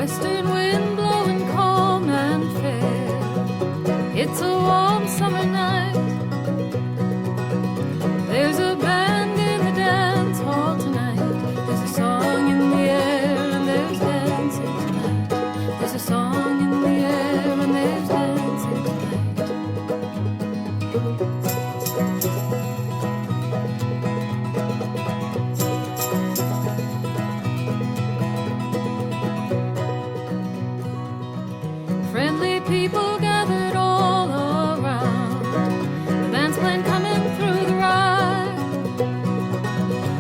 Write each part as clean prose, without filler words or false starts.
western wind blowing calm and fair. It's a warm summer night. There's a band in the dance hall tonight. There's a song in the air and there's dancing tonight. There's a song in the air and there's dancing tonight. Friendly people gathered all around. The band's playing coming through the ride.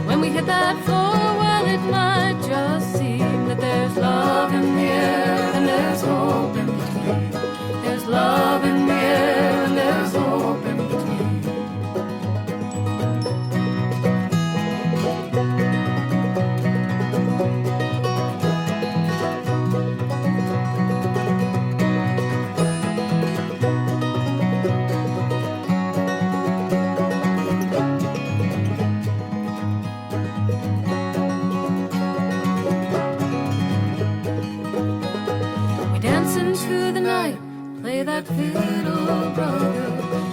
When we hit that floor, well, it might just seem that there's love in the air and there's hope in between. There's love in the air and there's hope in between. We dance into the night, play that fiddle, brother.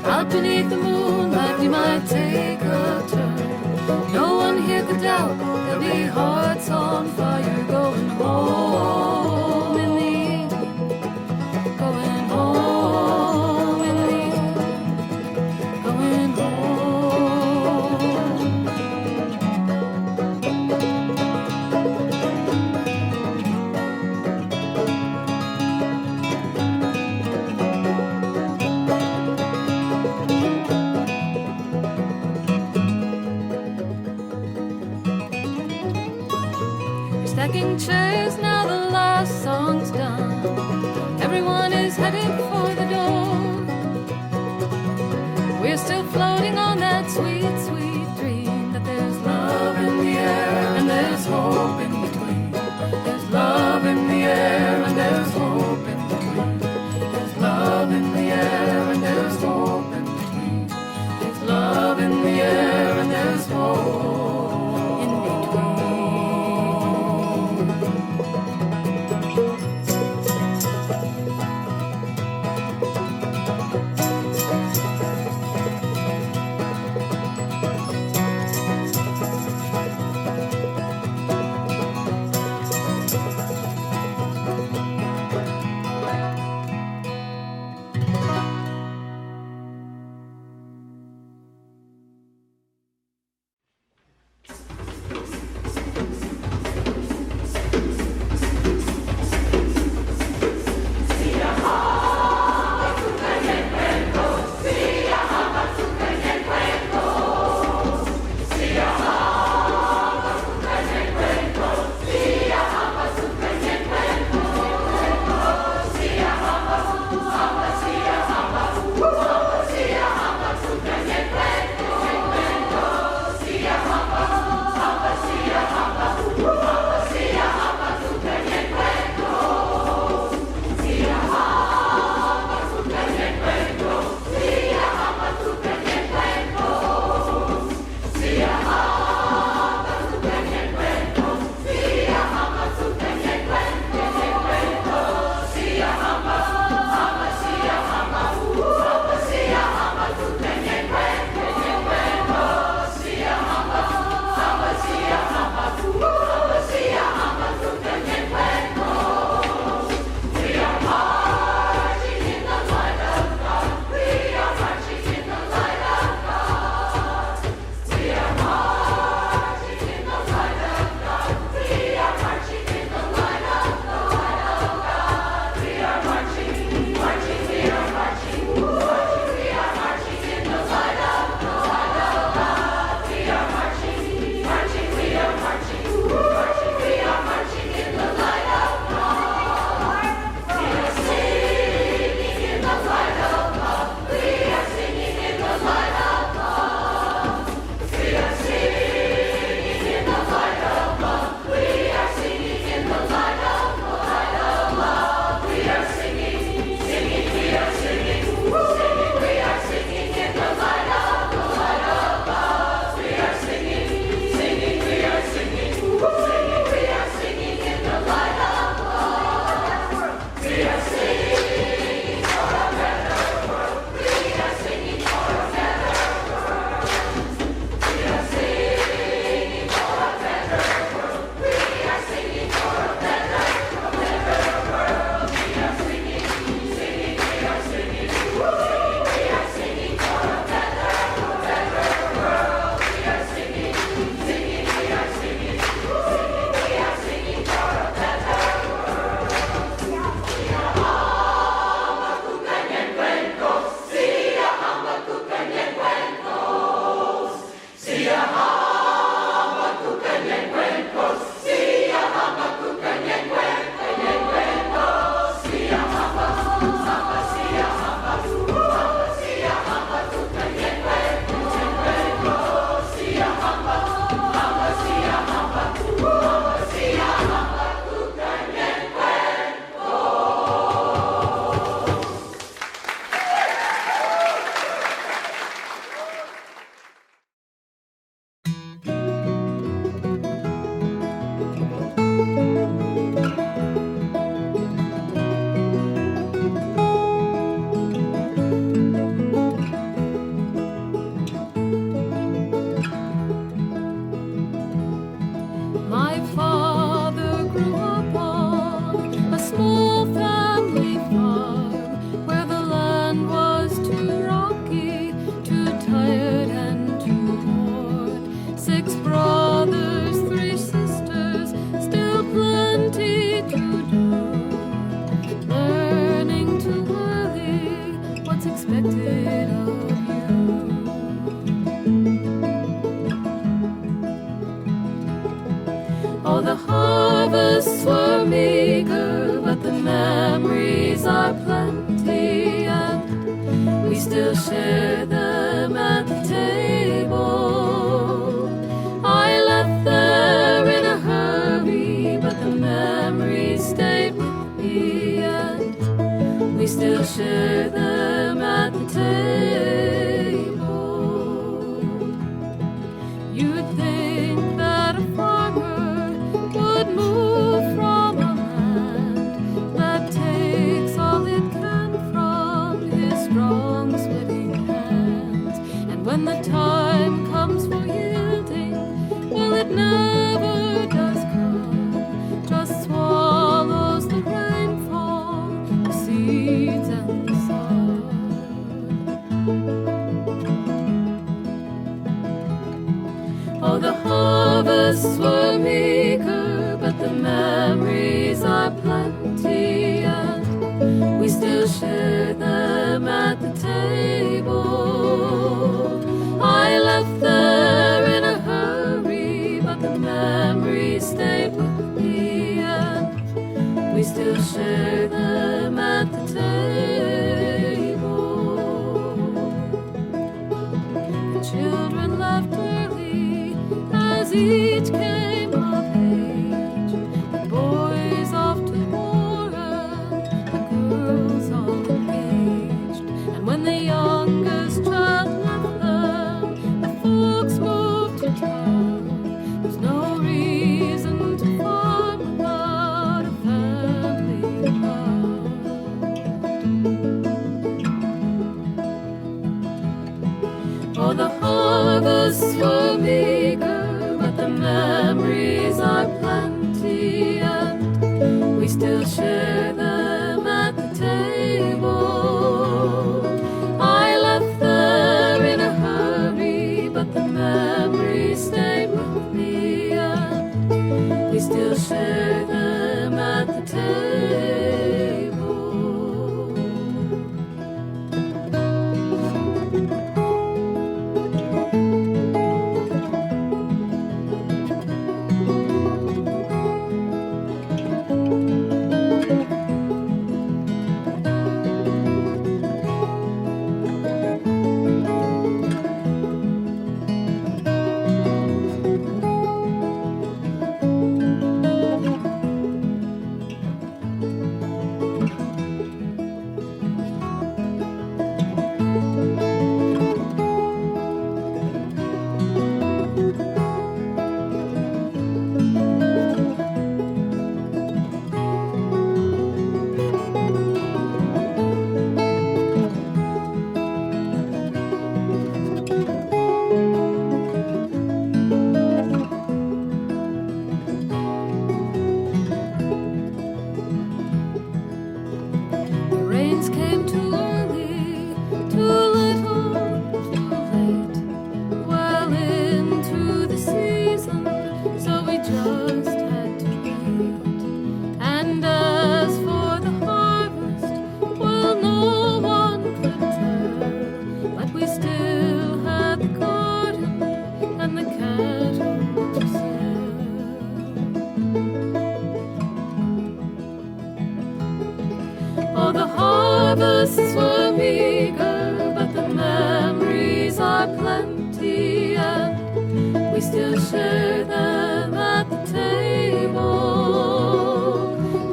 Out beneath the moonlight, we might take a turn. No one here could doubt there'll be hearts on fire going home in the evening, going home in the evening, going home. Stacking chairs, now the last song's done. Everyone is headed for the door. We're still floating on that sweet, sweet dream that there's love in the air and there's hope in between. There's love in the air and there's hope in between. There's love in the air and there's hope in between. There's love in the air and there's hope. the harvests were meager, but the memories are plenty, and we still share them at the table. I left there in a hurry, but the memories stayed with me, and we still share them at the table. You'd think that a farmer would move from a land that takes all it can from his strong, sweating hands, and when the time comes for yielding, well, it never does come, just swallows the rainfall, the seeds and the sun. Oh, the harvests were meager, but the memories are plenty, and we still share them at the table. I left there in a hurry, but the memories stayed with me, and we still share them at the table. The children left early as each came of age, the boys off to war and the girls all engaged, and when the youngest child left them, the folks moved to town. There's no reason to farm without a family round. Oh, the harvests were meager, but the memories are plenty, and we still share them at the table. I left there in a hurry, but the memories stayed with me, and we still share them at the table. The rains came too early, too little, too late, well into the season, so we just had to wait. And as for the harvest, well, no one could tell, but we still had the garden and the cattle to sell. Oh, the harvests were meager, but the memories are plenty, and we still share them at the table.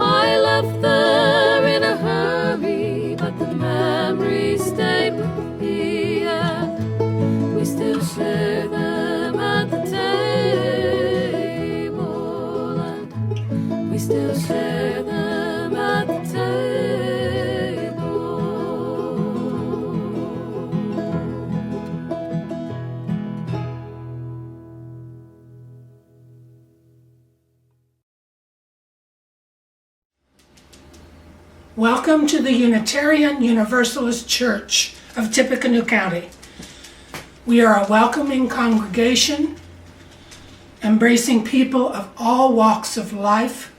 I left there in a hurry, but the memories stayed with me, and we still share them at the table, and we still share them at the table. Welcome to the Unitarian Universalist Church of Tippecanoe County. We are a welcoming congregation, embracing people of all walks of life,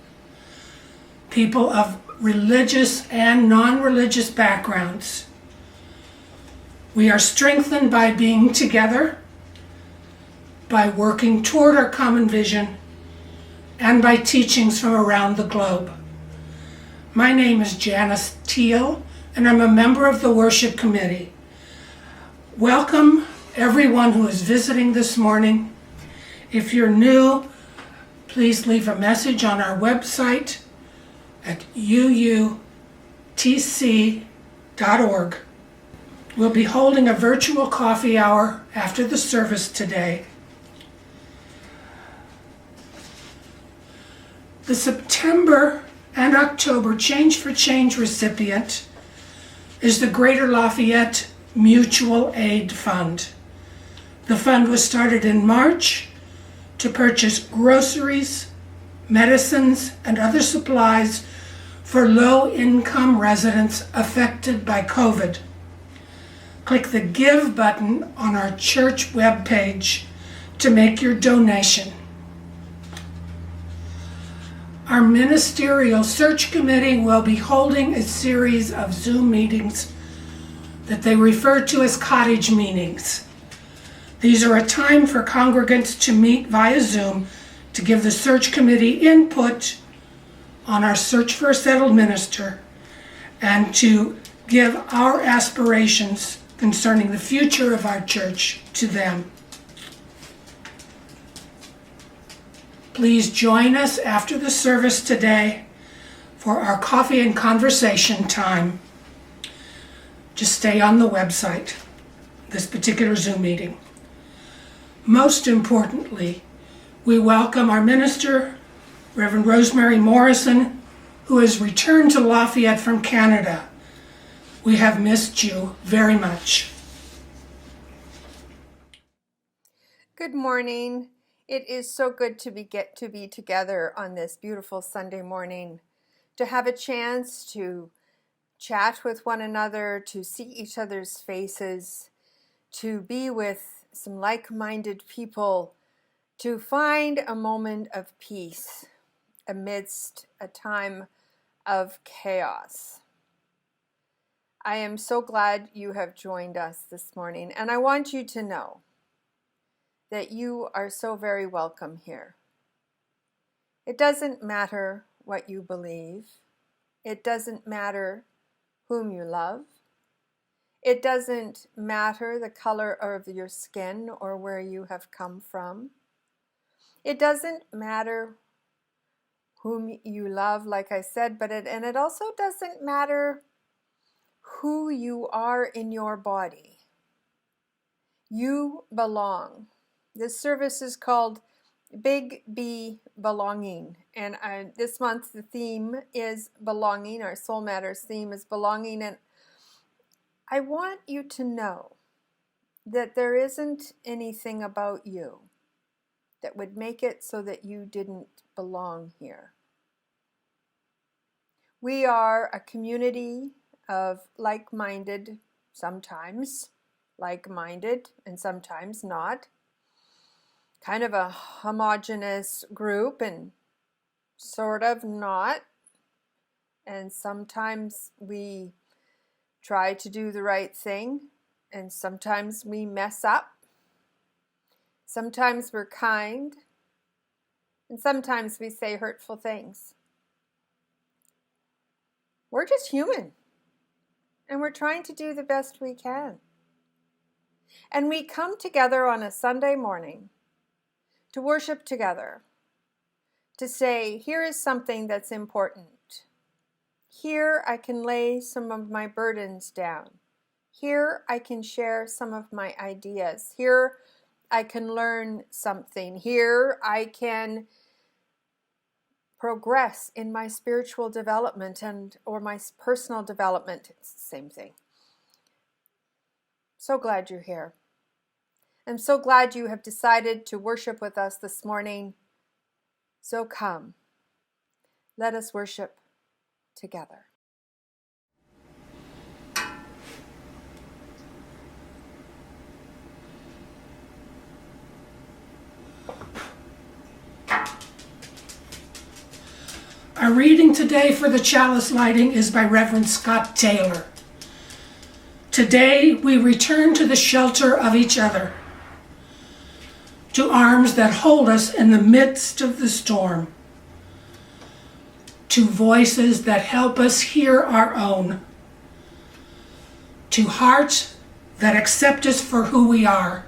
people of religious and non-religious backgrounds. We are strengthened by being together, by working toward our common vision, and by teachings from around the globe. My name is Janice Teal, and I'm a member of the Worship Committee. Welcome everyone who is visiting this morning. If you're new, please leave a message on our website at UUCTC.org. We'll be holding a virtual coffee hour after the service today. The September and October Change for Change recipient is the Greater Lafayette Mutual Aid Fund. The fund was started in March to purchase groceries, medicines, and other supplies for low-income residents affected by COVID. Click the Give button on our church webpage to make your donation. Our Ministerial Search Committee will be holding a series of Zoom meetings that they refer to as cottage meetings. These are a time for congregants to meet via Zoom to give the search committee input on our search for a settled minister and to give our aspirations concerning the future of our church to them. Please join us after the service today for our coffee and conversation time. Just stay on the website, this particular Zoom meeting. Most importantly, we welcome our minister, Reverend Rosemary Morrison, who has returned to Lafayette from Canada. We have missed you very much. Good morning. It is so good to be together on this beautiful Sunday morning, to have a chance to chat with one another, to see each other's faces, to be with some like-minded people, to find a moment of peace amidst a time of chaos. I am so glad you have joined us this morning, and I want you to know that you are so very welcome here. It doesn't matter what you believe. It doesn't matter whom you love. It doesn't matter the color of your skin or where you have come from. It doesn't matter whom you love, like I said, and it also doesn't matter who you are in your body. You belong. This service is called Big B Belonging, and this month the theme is belonging. Our Soul Matters theme is belonging, and I want you to know that there isn't anything about you that would make it so that you didn't belong here. We are a community of like-minded, sometimes like-minded and sometimes not, kind of a homogeneous group and sort of not, and sometimes we try to do the right thing, and sometimes we mess up. Sometimes we're kind, and sometimes we say hurtful things. We're just human, and we're trying to do the best we can. And we come together on a Sunday morning to worship together, to say, here is something that's important. Here I can lay some of my burdens down. Here I can share some of my ideas. Here I can learn something. Here I can progress in my spiritual development or my personal development. It's the same thing. So glad you're here. I'm so glad you have decided to worship with us this morning. So come, let us worship together. Our reading today for the chalice lighting is by Reverend Scott Taylor. Today we return to the shelter of each other, to arms that hold us in the midst of the storm. to voices that help us hear our own, to hearts that accept us for who we are.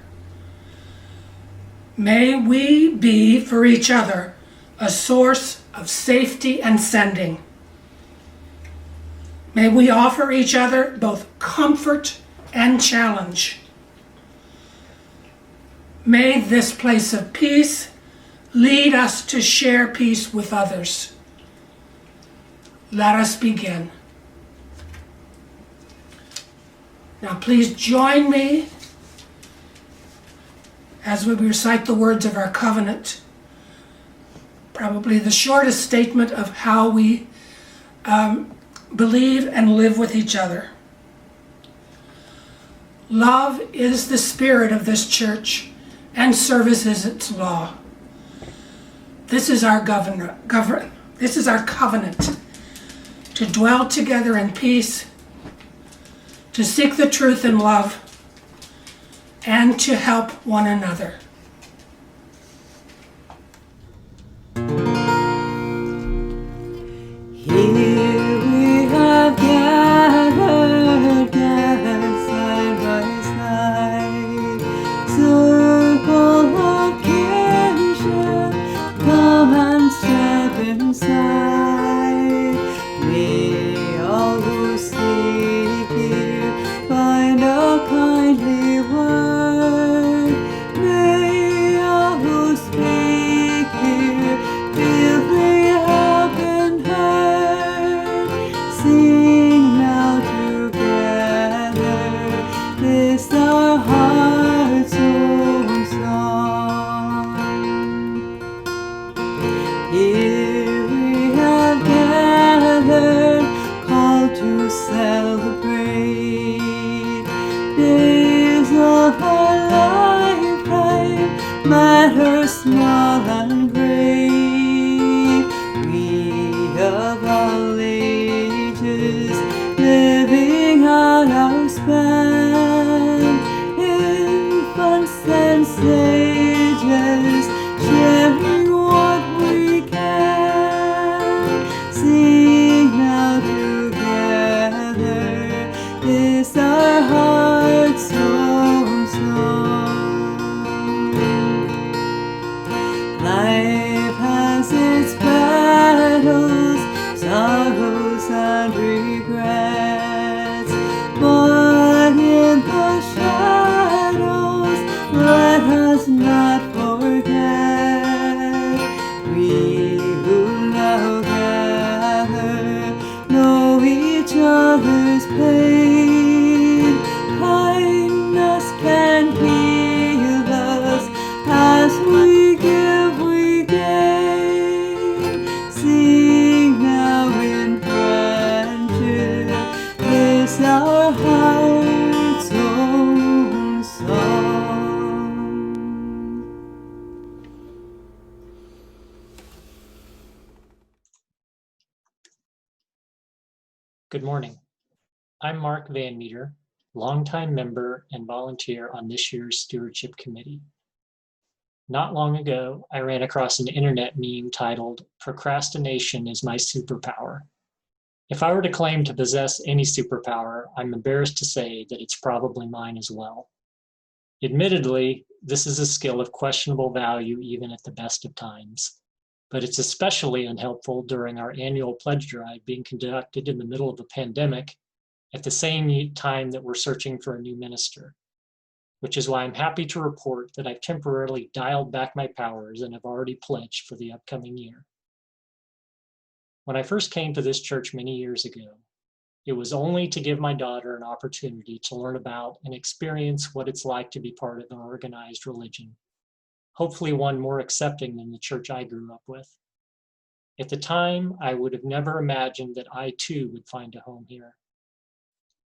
May we be for each other a source of safety and sending. May we offer each other both comfort and challenge. May this place of peace lead us to share peace with others. Let us begin. Now please join me as we recite the words of our covenant, probably the shortest statement of how we believe and live with each other. Love is the spirit of this church, and service is its law. This is our this is our covenant, to dwell together in peace, to seek the truth in love, and to help one another. Here we have gathered side by side, circle of kinship, come and step inside. May all who sleep here find a kindly word. May all who speak here feel they have been heard. Sing now together this our heart's own song. Here we have gathered, called to celebrate days of our lifetime, matter small and great. We of all ages, living out our span, infants and sages, sharing what we can. Sing now together this our heart's own song. Life has its battles, sorrows and regrets, but in the shadows let us not forget. We who now gather know each other's pain. Kindness can heal us as we give, we gain. Sing now in friendship this our heart's own song. Good morning. I'm Mark Van Meter, longtime member and volunteer on this year's Stewardship Committee. Not long ago, I ran across an internet meme titled, "Procrastination is my superpower." If I were to claim to possess any superpower, I'm embarrassed to say that it's probably mine as well. Admittedly, this is a skill of questionable value even at the best of times, but it's especially unhelpful during our annual pledge drive being conducted in the middle of a pandemic at the same time that we're searching for a new minister, which is why I'm happy to report that I've temporarily dialed back my powers and have already pledged for the upcoming year. When I first came to this church many years ago, it was only to give my daughter an opportunity to learn about and experience what it's like to be part of an organized religion, hopefully one more accepting than the church I grew up with. At the time, I would have never imagined that I too would find a home here.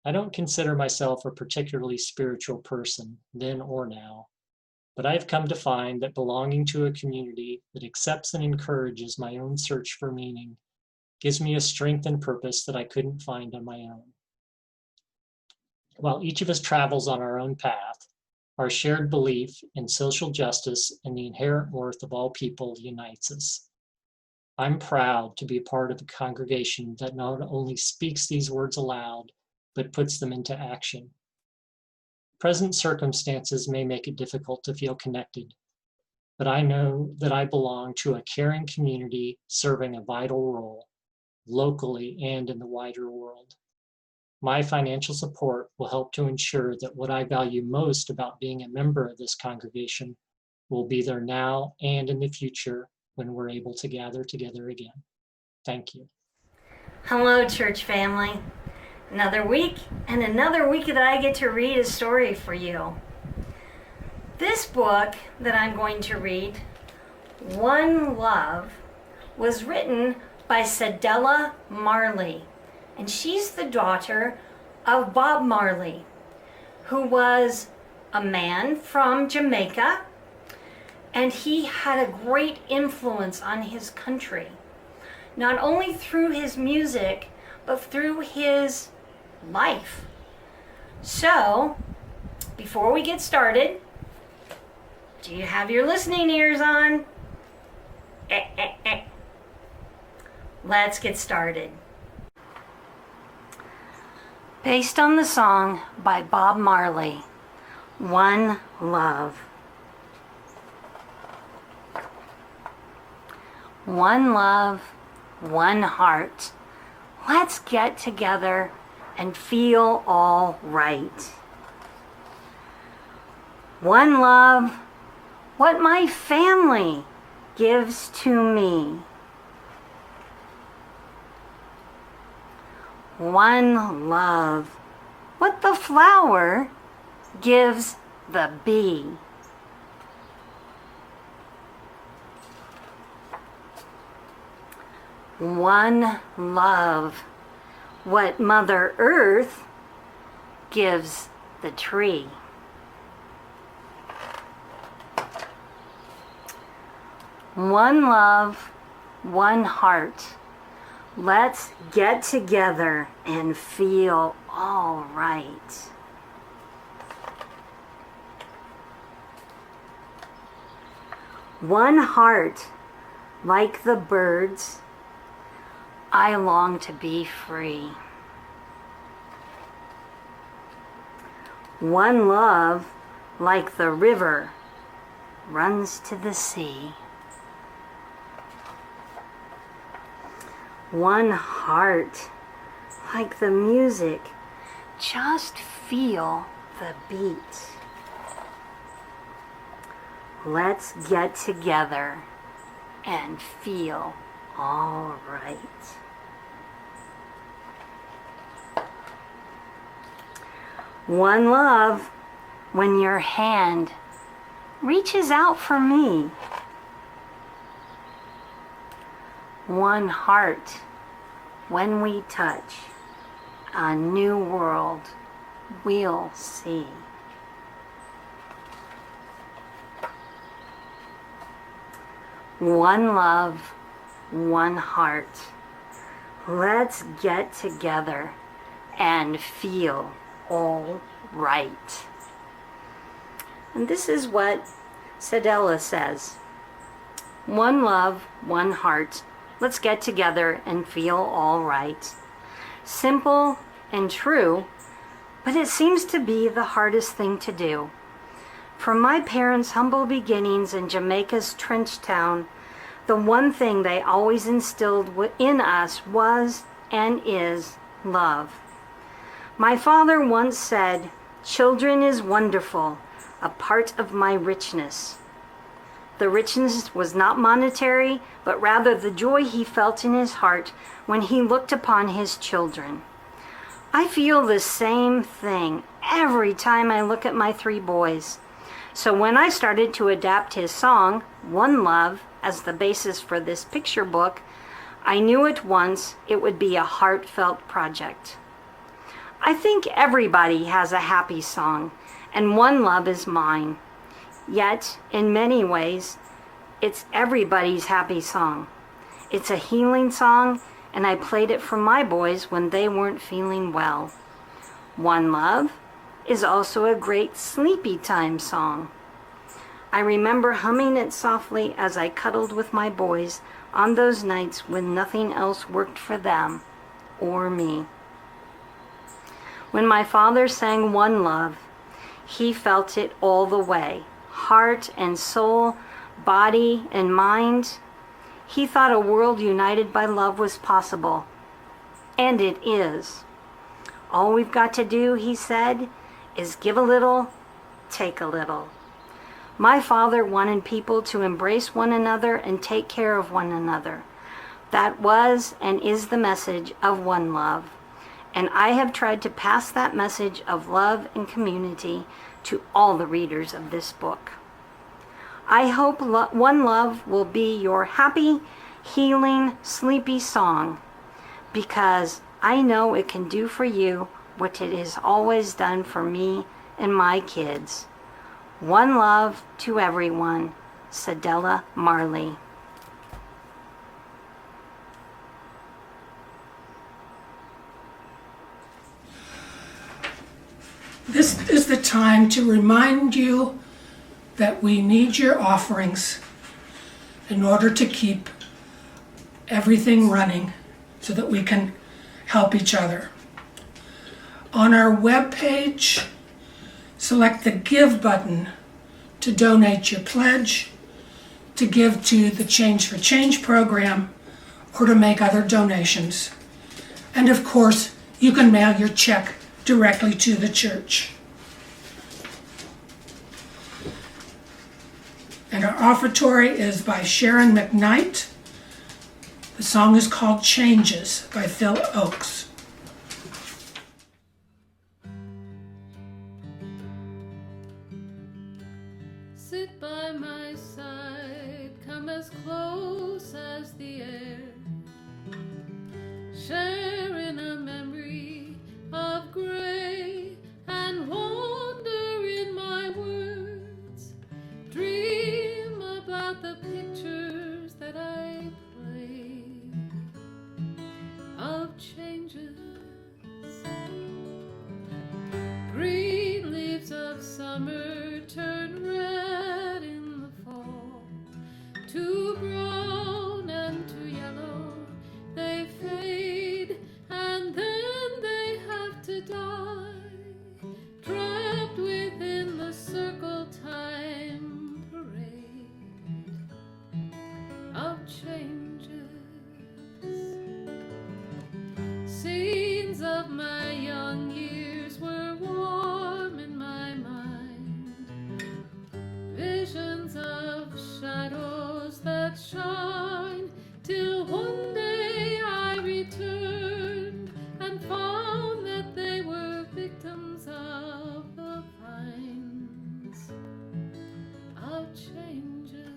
I don't consider myself a particularly spiritual person, then or now, but I've come to find that belonging to a community that accepts and encourages my own search for meaning gives me a strength and purpose that I couldn't find on my own. While each of us travels on our own path, our shared belief in social justice and the inherent worth of all people unites us. I'm proud to be a part of a congregation that not only speaks these words aloud, but puts them into action. Present circumstances may make it difficult to feel connected, but I know that I belong to a caring community serving a vital role, locally and in the wider world. My financial support will help to ensure that what I value most about being a member of this congregation will be there now and in the future when we're able to gather together again. Thank you. Hello, church family. Another week that I get to read a story for you. This book that I'm going to read, One Love, was written by Cedella Marley, and she's the daughter of Bob Marley, who was a man from Jamaica, and he had a great influence on his country, not only through his music, but through his life. So, before we get started, do you have your listening ears on? Let's get started. Based on the song by Bob Marley, One Love. One love, one heart. Let's get together and feel all right. One love, what my family gives to me. One love, what the flower gives the bee. One love, what Mother Earth gives the tree. One love, one heart. Let's get together and feel all right. One heart, like the birds, I long to be free. One love, like the river, runs to the sea. One heart, like the music, just feel the beat. Let's get together and feel all right. One love, when your hand reaches out for me. One heart, when we touch a new world we'll see. One love, one heart. Let's get together and feel all right. And this is what Cedella says. One love, one heart. Let's get together and feel all right. Simple and true, but it seems to be the hardest thing to do. From my parents' humble beginnings in Jamaica's trench town, the one thing they always instilled in us was and is love. My father once said, "Children is wonderful, a part of my richness." The richness was not monetary, but rather the joy he felt in his heart when he looked upon his children. I feel the same thing every time I look at my 3 boys. So when I started to adapt his song, One Love, as the basis for this picture book, I knew at once it would be a heartfelt project. I think everybody has a happy song, and One Love is mine. Yet, in many ways, it's everybody's happy song. It's a healing song, and I played it for my boys when they weren't feeling well. One Love is also a great sleepy time song. I remember humming it softly as I cuddled with my boys on those nights when nothing else worked for them or me. When my father sang One Love, he felt it all the way, heart and soul, body and mind. He thought a world united by love was possible, and it is. All we've got to do, he said, is give a little, take a little. My father wanted people to embrace one another and take care of one another. That was and is the message of One Love. And I have tried to pass that message of love and community to all the readers of this book. I hope One Love will be your happy, healing, sleepy song, because I know it can do for you what it has always done for me and my kids. One love to everyone. Cedella Marley. This is the time to remind you that we need your offerings in order to keep everything running so that we can help each other. On our webpage, select the Give button to donate your pledge, to give to the Change for Change program, or to make other donations. And of course, you can mail your check directly to the church. And our offertory is by Sharon McKnight. The song is called Changes by Phil Oakes. Sit by my side, come as close as the air, share in a memory of gray and wander in my words, dream about the pictures that I play of changes. Green leaves of summer turn red in the fall, to brown and to yellow they fade, and then they have to die, trapped within the circle time parade of changes. Scenes of my young years were warm in my mind, visions of shadows that shine, till one day I returned and found that they were victims of the vines of changes.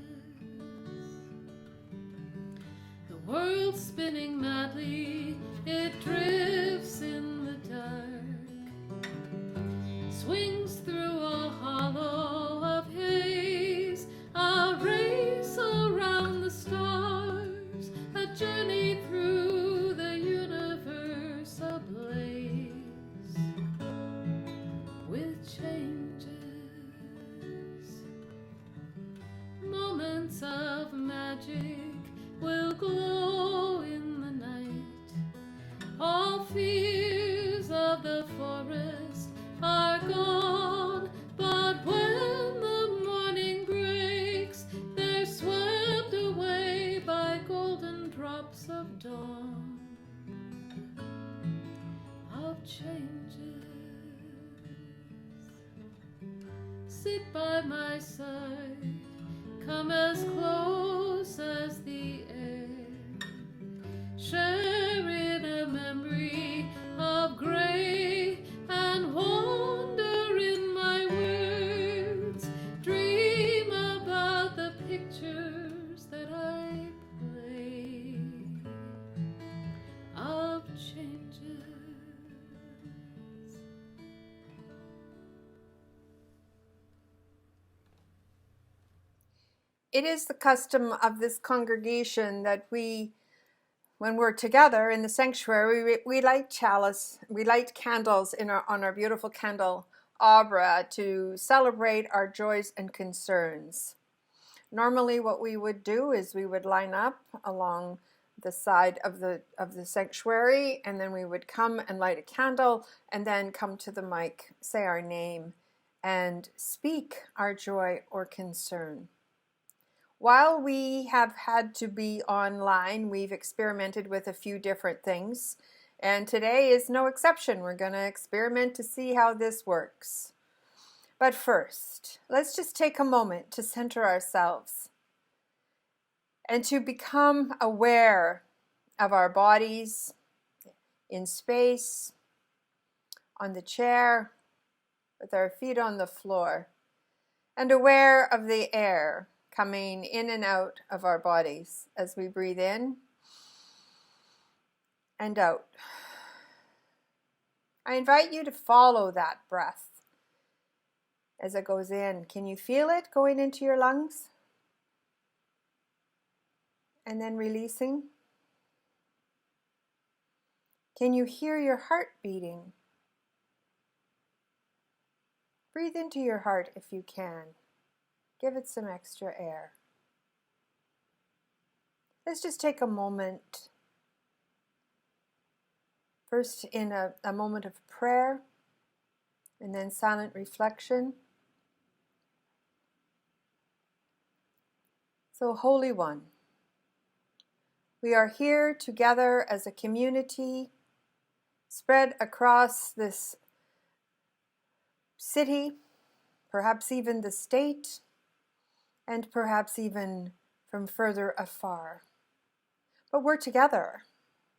The world spinning madly, it drifts in the dark, swings through a hollow of haze, a race around the stars, a journey through the universe ablaze with changes. Moments of magic will glow in the night. All fears of the forest are gone, but when the morning breaks, they're swept away by golden drops of dawn of changes. Sit by my side, come as close as the air, share in a memory of gray and wander in my words, dream about the pictures that I play of changes. It is the custom of this congregation that when we're together in the sanctuary, we light candles on our beautiful candelabra to celebrate our joys and concerns. Normally what we would do is we would line up along the side of the sanctuary, and then we would come and light a candle and then come to the mic, say our name, and speak our joy or concern. While we have had to be online, we've experimented with a few different things, and today is no exception. We're going to experiment to see how this works. But first, let's just take a moment to center ourselves and to become aware of our bodies in space, on the chair, with our feet on the floor, and aware of the air coming in and out of our bodies as we breathe in and out. I invite you to follow that breath as it goes in. Can you feel it going into your lungs? And then releasing. Can you hear your heart beating? Breathe into your heart if you can. Give it some extra air. Let's just take a moment, first in a moment of prayer, and then silent reflection. So, Holy One, we are here together as a community spread across this city, perhaps even the state, and perhaps even from further afar. But we're together,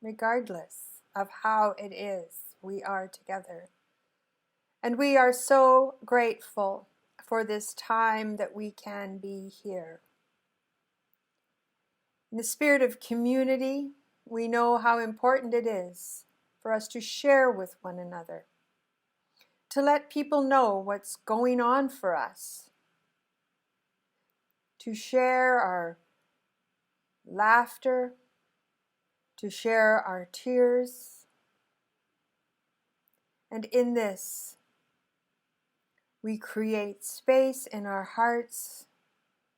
regardless of how it is, we are together. And we are so grateful for this time that we can be here. In the spirit of community, we know how important it is for us to share with one another, to let people know what's going on for us, to share our laughter, to share our tears. And in this, we create space in our hearts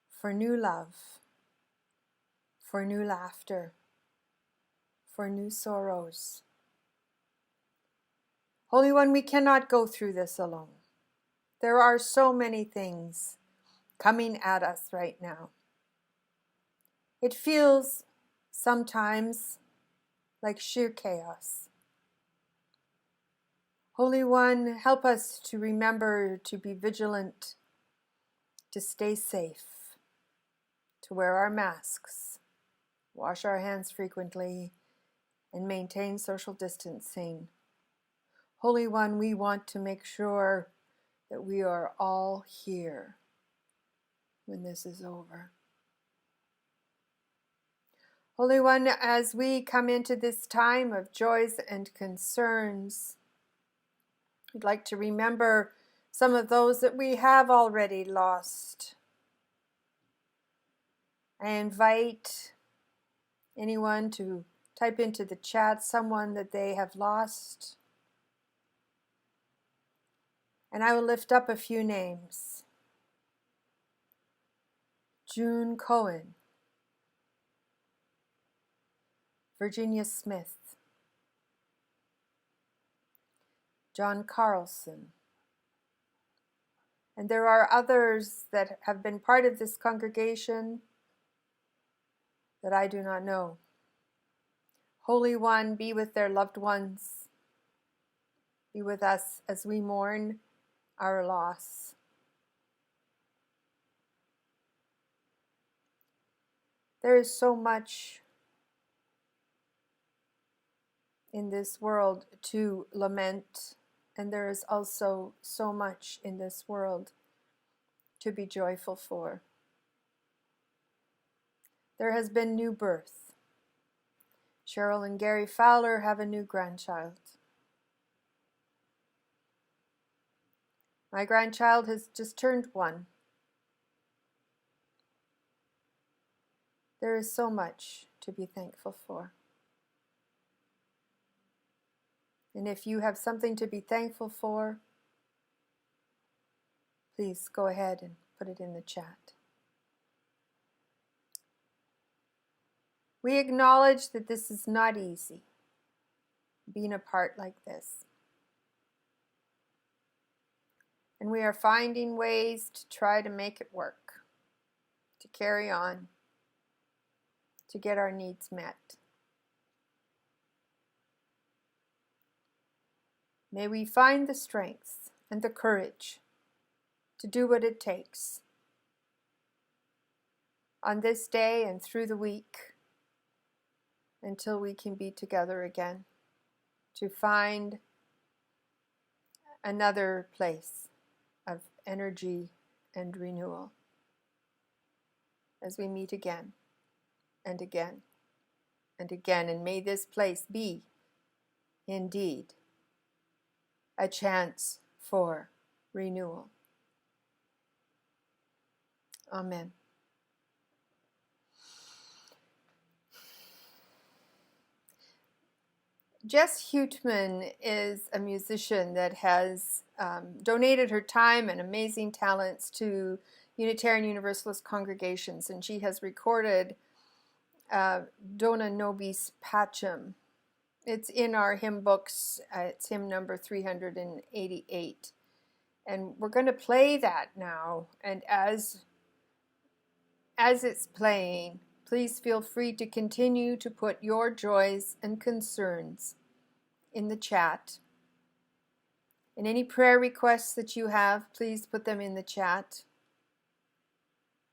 for new love, for new laughter, for new sorrows. Holy One, we cannot go through this alone. There are so many things coming at us right now. It feels sometimes like sheer chaos. Holy One, help us to remember to be vigilant, to stay safe, to wear our masks, wash our hands frequently, and maintain social distancing. Holy One, we want to make sure that we are all here when this is over. Holy One, as we come into this time of joys and concerns, we'd like to remember some of those that we have already lost. I invite anyone to type into the chat someone that they have lost. And I will lift up a few names. June Cohen, Virginia Smith, John Carlson, and there are others that have been part of this congregation that I do not know. Holy One, be with their loved ones. Be with us as we mourn our loss. There is so much in this world to lament, and there is also so much in this world to be joyful for. There has been new birth. Cheryl and Gary Fowler have a new grandchild. My grandchild has just turned 1. There is so much to be thankful for. And if you have something to be thankful for, please go ahead and put it in the chat. We acknowledge that this is not easy, being apart like this. And we are finding ways to try to make it work, to carry on, to get our needs met. May we find the strength and the courage to do what it takes on this day and through the week until we can be together again, to find another place of energy and renewal as we meet again and again and again. And may this place be indeed a chance for renewal. Amen. Jess Huteman is a musician that has donated her time and amazing talents to Unitarian Universalist congregations, and she has recorded Dona Nobis Pacem. It's in our hymn books. It's hymn number 388. And we're going to play that now. And as it's playing, please feel free to continue to put your joys and concerns in the chat. And any prayer requests that you have, please put them in the chat.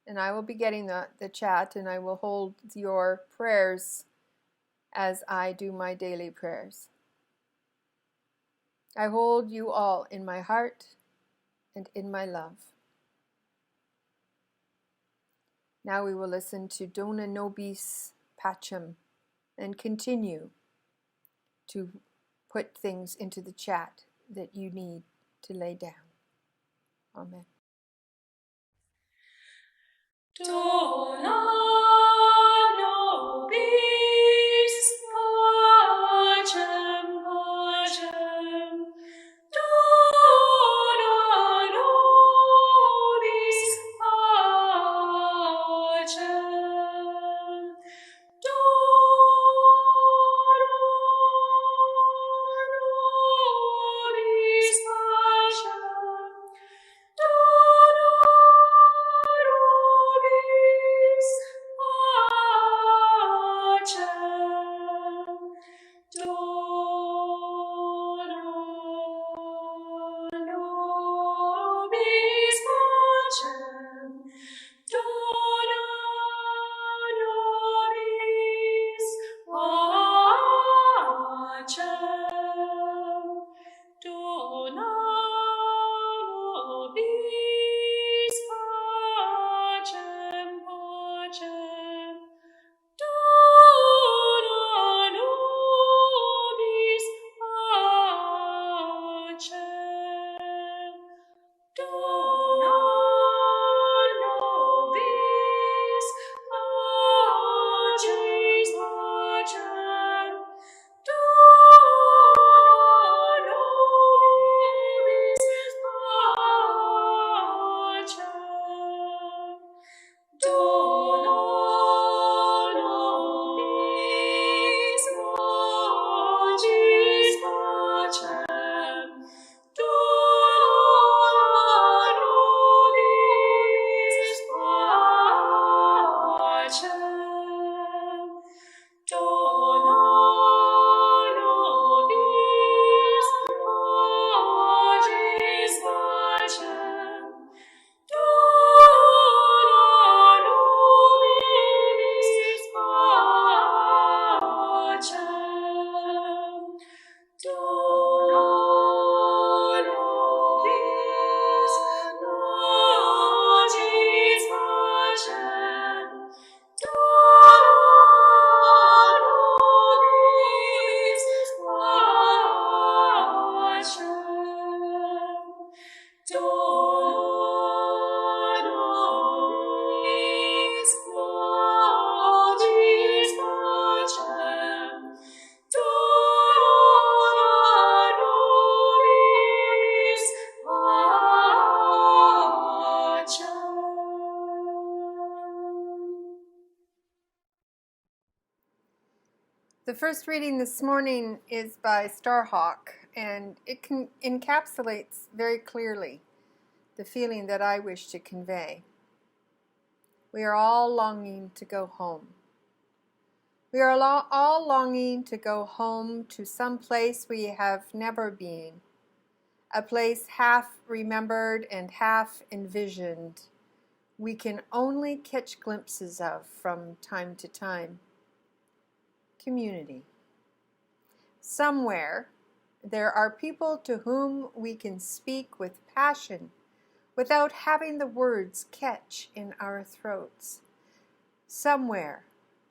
And I will be getting the chat, and I will hold your prayers as I do my daily prayers. I hold you all in my heart and in my love. Now we will listen to Dona Nobis Pacem and continue to put things into the chat that you need to lay down. Amen. Dona nobis pacem, pacem. Dona nobis pacem. Dona nobis pacem. Dona nobis The first reading this morning is by Starhawk, and it encapsulates very clearly the feeling that I wish to convey. We are all longing to go home. We are all longing to go home to some place we have never been, a place half remembered and half envisioned, we can only catch glimpses of from time to time. Community. Somewhere there are people to whom we can speak with passion without having the words catch in our throats. Somewhere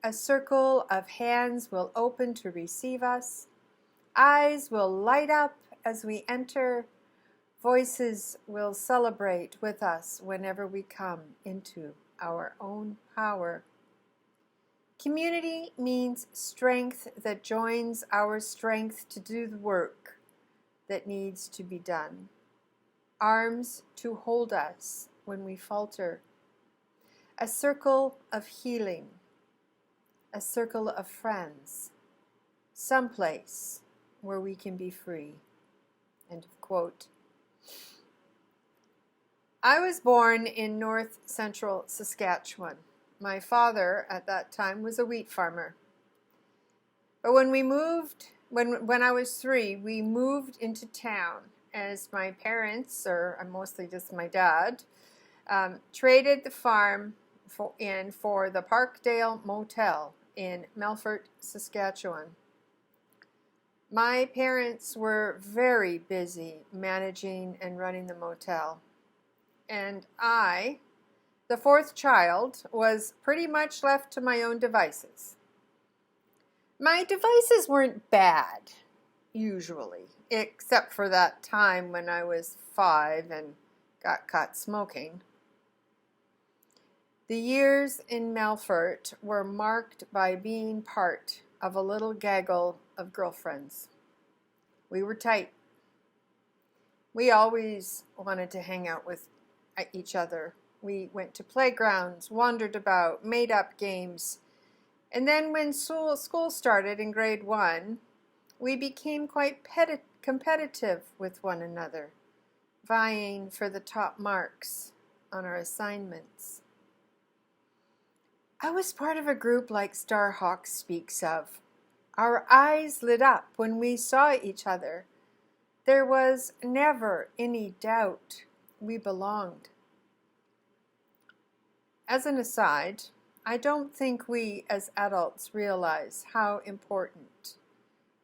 a circle of hands will open to receive us, eyes will light up as we enter, voices will celebrate with us whenever we come into our own power. Community means strength that joins our strength to do the work that needs to be done. Arms to hold us when we falter. A circle of healing. A circle of friends. Someplace where we can be free. End of quote. I was born in north central Saskatchewan. My father at that time was a wheat farmer. But when we moved, when I was 3, we moved into town as my parents, or mostly just my dad, traded the farm for the Parkdale Motel in Melfort, Saskatchewan. My parents were very busy managing and running the motel. And I, the 4th child, was pretty much left to my own devices. My devices weren't bad, usually, except for that time when I was 5 and got caught smoking. The years in Melfort were marked by being part of a little gaggle of girlfriends. We were tight. We always wanted to hang out with each other. We went to playgrounds, wandered about, made up games. And then when school started in grade 1, we became quite competitive with one another, vying for the top marks on our assignments. I was part of a group like Starhawk speaks of. Our eyes lit up when we saw each other. There was never any doubt we belonged. As an aside, I don't think we as adults realize how important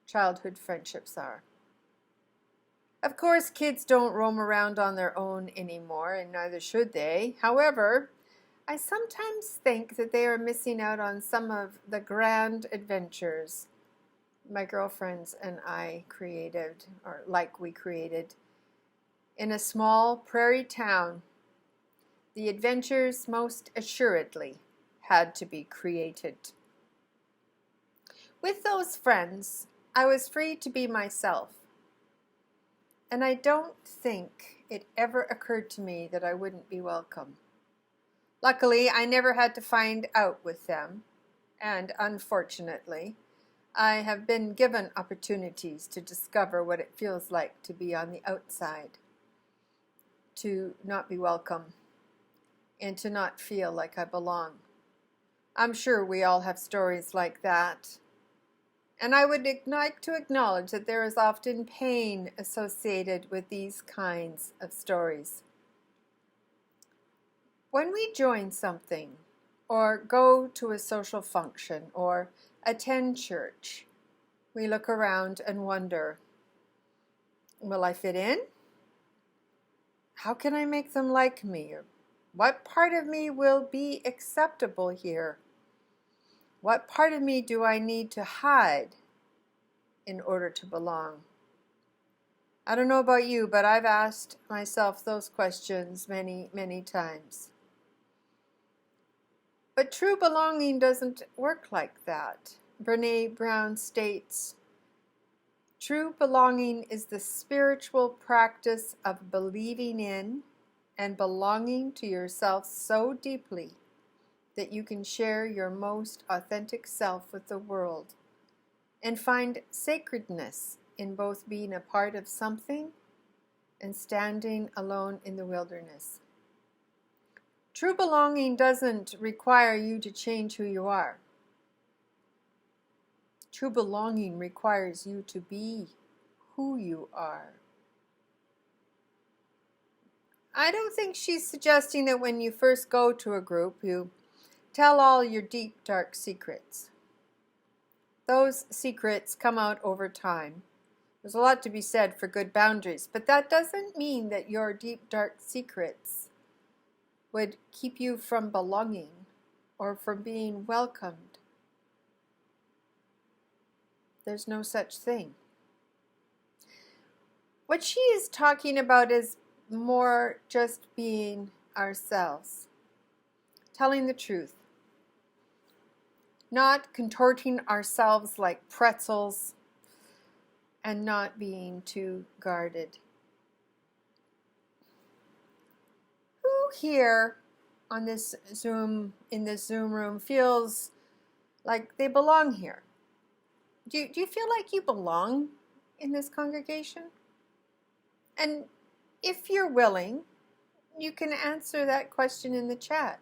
childhood friendships are. Of course, kids don't roam around on their own anymore, and neither should they. However, I sometimes think that they are missing out on some of the grand adventures my girlfriends and I created, we created, in a small prairie town. The adventures most assuredly had to be created. With those friends, I was free to be myself, and I don't think it ever occurred to me that I wouldn't be welcome. Luckily, I never had to find out with them, and unfortunately, I have been given opportunities to discover what it feels like to be on the outside, to not be welcome, and to not feel like I belong. I'm sure we all have stories like that. And I would like to acknowledge that there is often pain associated with these kinds of stories. When we join something, or go to a social function, or attend church, we look around and wonder, will I fit in? How can I make them like me? Or what part of me will be acceptable here? What part of me do I need to hide in order to belong? I don't know about you, but I've asked myself those questions many, many times. But true belonging doesn't work like that. Brené Brown states, true belonging is the spiritual practice of believing in and belonging to yourself so deeply that you can share your most authentic self with the world and find sacredness in both being a part of something and standing alone in the wilderness. True belonging doesn't require you to change who you are. True belonging requires you to be who you are. I don't think she's suggesting that when you first go to a group, you tell all your deep, dark secrets. Those secrets come out over time. There's a lot to be said for good boundaries, but that doesn't mean that your deep, dark secrets would keep you from belonging or from being welcomed. There's no such thing. What she is talking about is more just being ourselves, telling the truth, not contorting ourselves like pretzels, and not being too guarded. Who here on this Zoom, in this Zoom room, feels like they belong here? Do you feel like you belong in this congregation? And if you're willing, you can answer that question in the chat.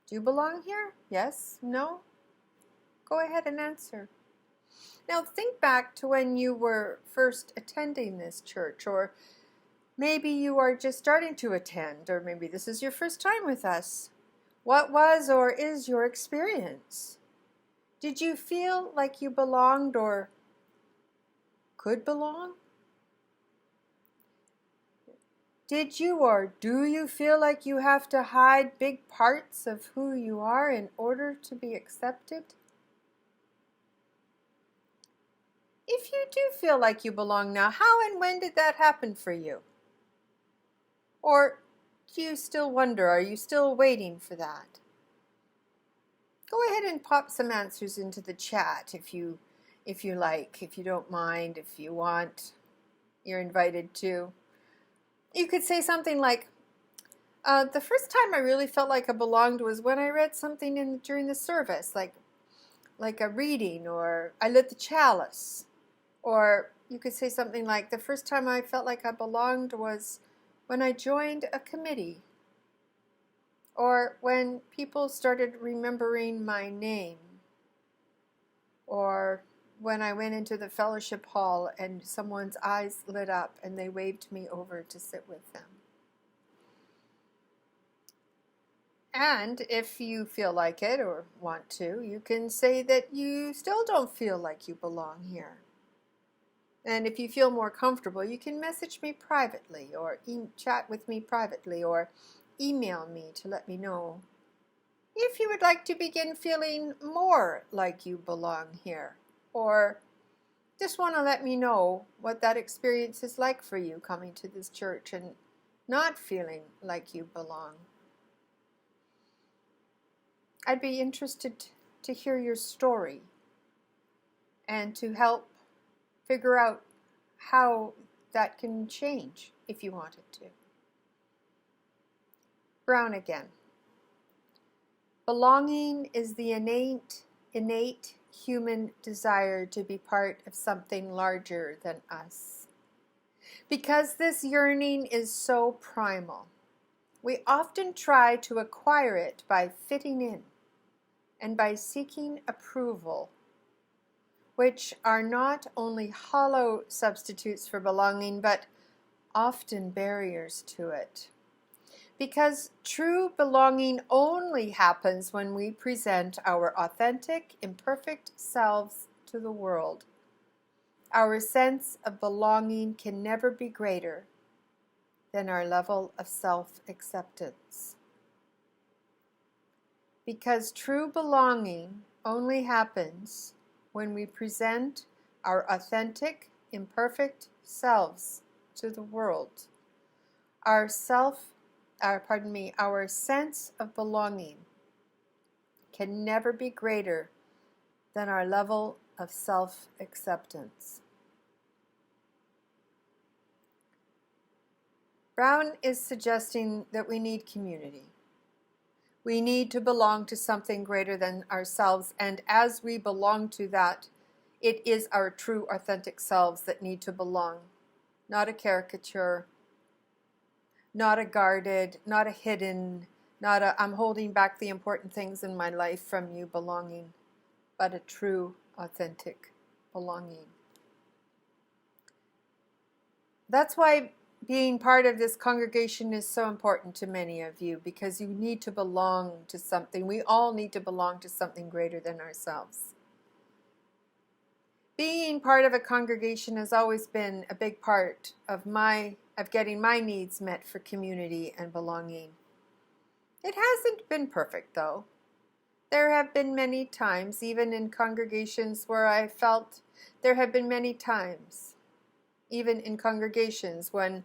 Do you belong here? Yes? No? Go ahead and answer. Now think back to when you were first attending this church, or maybe you are just starting to attend, or maybe this is your first time with us. What was or is your experience? Did you feel like you belonged or could belong? Did you or do you feel like you have to hide big parts of who you are in order to be accepted? If you do feel like you belong now, how and when did that happen for you? Or do you still wonder, are you still waiting for that? Go ahead and pop some answers into the chat if you like, if you don't mind, if you want, you're invited to. You could say something like, the first time I really felt like I belonged was when I read something during the service, like a reading, or I lit the chalice. Or you could say something like, the first time I felt like I belonged was when I joined a committee, or when people started remembering my name, or when I went into the fellowship hall and someone's eyes lit up and they waved me over to sit with them. And if you feel like it or want to, you can say that you still don't feel like you belong here. And if you feel more comfortable, you can message me privately, or chat with me privately, or email me to let me know if you would like to begin feeling more like you belong here, or just want to let me know what that experience is like for you coming to this church and not feeling like you belong. I'd be interested to hear your story and to help figure out how that can change if you want it to. Brown again. Belonging is the innate human desire to be part of something larger than us. Because this yearning is so primal, we often try to acquire it by fitting in and by seeking approval, which are not only hollow substitutes for belonging, but often barriers to it. Because true belonging only happens when we present our authentic, imperfect selves to the world. Our sense of belonging can never be greater than our level of self-acceptance. Because true belonging only happens when we present our authentic, imperfect selves to the world. Our sense of belonging can never be greater than our level of self-acceptance. Brown is suggesting that we need community. We need to belong to something greater than ourselves, and as we belong to that, It is our true, authentic selves that need to belong, not a caricature, not a guarded, not a hidden, not a I'm holding back the important things in my life from you belonging, but a true, authentic belonging. That's why being part of this congregation is so important to many of you, because you need to belong to something. We all need to belong to something greater than ourselves. Being part of a congregation has always been a big part of getting my needs met for community and belonging. It hasn't been perfect, though. There have been many times, even in congregations where I felt there have been many times, even in congregations when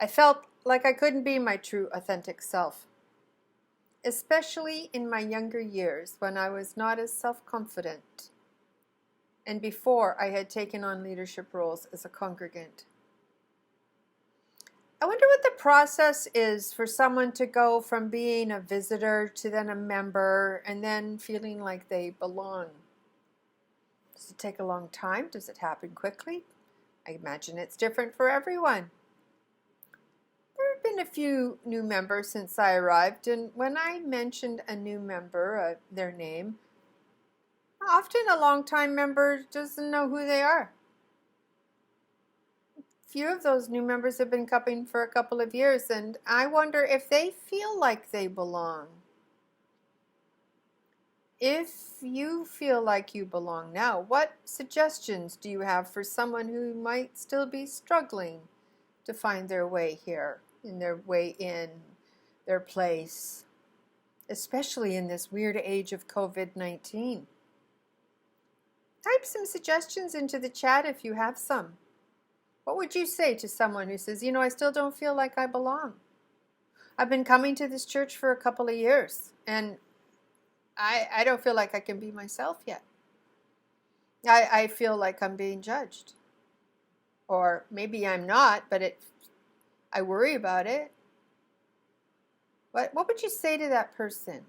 I felt like I couldn't be my true, authentic self, especially in my younger years when I was not as self-confident and before I had taken on leadership roles as a congregant. I wonder what the process is for someone to go from being a visitor to then a member and then feeling like they belong. Does it take a long time? Does it happen quickly? I imagine it's different for everyone. There have been a few new members since I arrived, and when I mentioned a new member, their name, often a long-time member doesn't know who they are. Few of those new members have been coming for a couple of years, and I wonder if they feel like they belong. If you feel like you belong now, what suggestions do you have for someone who might still be struggling to find their way here, in their way in, their place, especially in this weird age of COVID-19? Type some suggestions into the chat if you have some. What would you say to someone who says, I still don't feel like I belong? I've been coming to this church for a couple of years, and I don't feel like I can be myself yet. I feel like I'm being judged. Or maybe I'm not, but I worry about it. What would you say to that person?